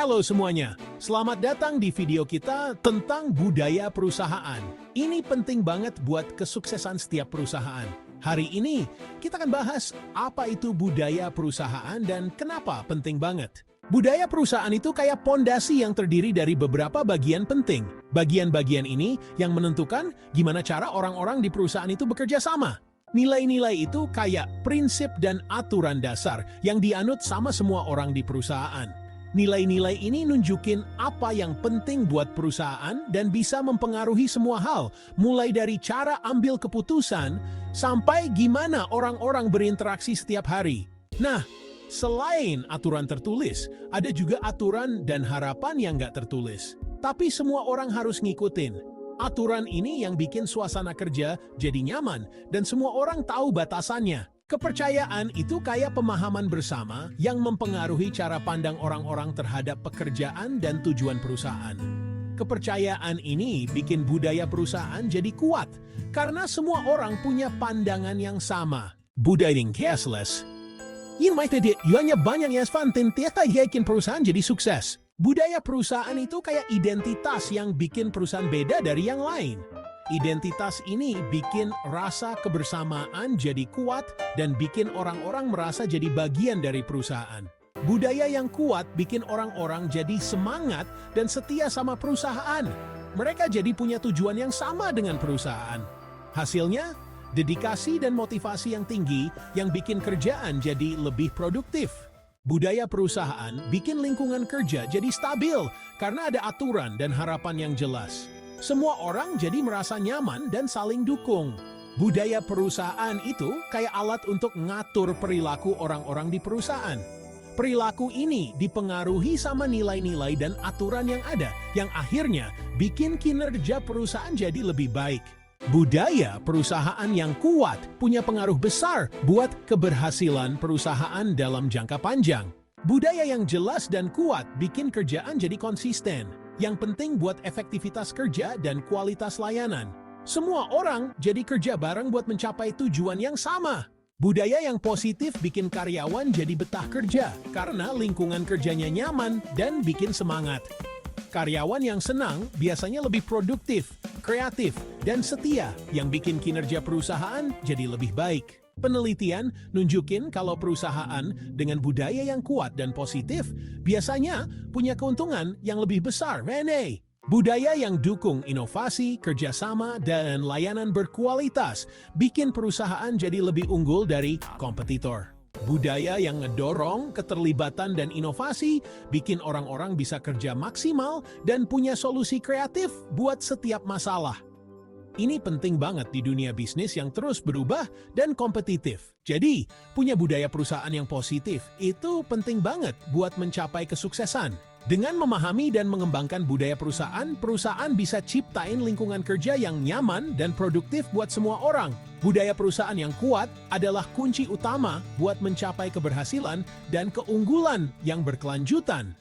Halo semuanya, selamat datang di video kita tentang budaya perusahaan. Ini penting banget buat kesuksesan setiap perusahaan. Hari ini kita akan bahas apa itu budaya perusahaan dan kenapa penting banget. Budaya perusahaan itu kayak pondasi yang terdiri dari beberapa bagian penting. Bagian-bagian ini yang menentukan gimana cara orang-orang di perusahaan itu bekerja sama. Nilai-nilai itu kayak prinsip dan aturan dasar yang dianut sama semua orang di perusahaan. Nilai-nilai ini nunjukin apa yang penting buat perusahaan dan bisa mempengaruhi semua hal, mulai dari cara ambil keputusan sampai gimana orang-orang berinteraksi setiap hari. Nah, selain aturan tertulis, ada juga aturan dan harapan yang nggak tertulis. Tapi semua orang harus ngikutin. Aturan ini yang bikin suasana kerja jadi nyaman dan semua orang tahu batasannya. Kepercayaan itu kayak pemahaman bersama yang mempengaruhi cara pandang orang-orang terhadap pekerjaan dan tujuan perusahaan. Kepercayaan ini bikin budaya perusahaan jadi kuat karena semua orang punya pandangan yang sama. Budaya yang cashless. Ini hanya banyak yang fantin tiada yakin perusahaan jadi sukses. Budaya perusahaan itu kayak identitas yang bikin perusahaan beda dari yang lain. Identitas ini bikin rasa kebersamaan jadi kuat dan bikin orang-orang merasa jadi bagian dari perusahaan. Budaya yang kuat bikin orang-orang jadi semangat dan setia sama perusahaan. Mereka jadi punya tujuan yang sama dengan perusahaan. Hasilnya, dedikasi dan motivasi yang tinggi yang bikin kerjaan jadi lebih produktif. Budaya perusahaan bikin lingkungan kerja jadi stabil karena ada aturan dan harapan yang jelas. Semua orang jadi merasa nyaman dan saling dukung. Budaya perusahaan itu kayak alat untuk ngatur perilaku orang-orang di perusahaan. Perilaku ini dipengaruhi sama nilai-nilai dan aturan yang ada, yang akhirnya bikin kinerja perusahaan jadi lebih baik. Budaya perusahaan yang kuat punya pengaruh besar buat keberhasilan perusahaan dalam jangka panjang. Budaya yang jelas dan kuat bikin kerjaan jadi konsisten, yang penting buat efektivitas kerja dan kualitas layanan. Semua orang jadi kerja bareng buat mencapai tujuan yang sama. Budaya yang positif bikin karyawan jadi betah kerja karena lingkungan kerjanya nyaman dan bikin semangat. Karyawan yang senang biasanya lebih produktif, kreatif, dan setia yang bikin kinerja perusahaan jadi lebih baik. Penelitian nunjukin kalau perusahaan dengan budaya yang kuat dan positif biasanya punya keuntungan yang lebih besar. Budaya yang dukung inovasi, kerjasama, dan layanan berkualitas bikin perusahaan jadi lebih unggul dari kompetitor. Budaya yang ngedorong keterlibatan dan inovasi bikin orang-orang bisa kerja maksimal dan punya solusi kreatif buat setiap masalah. Ini penting banget di dunia bisnis yang terus berubah dan kompetitif. Jadi, punya budaya perusahaan yang positif itu penting banget buat mencapai kesuksesan. Dengan memahami dan mengembangkan budaya perusahaan, perusahaan bisa ciptain lingkungan kerja yang nyaman dan produktif buat semua orang. Budaya perusahaan yang kuat adalah kunci utama buat mencapai keberhasilan dan keunggulan yang berkelanjutan.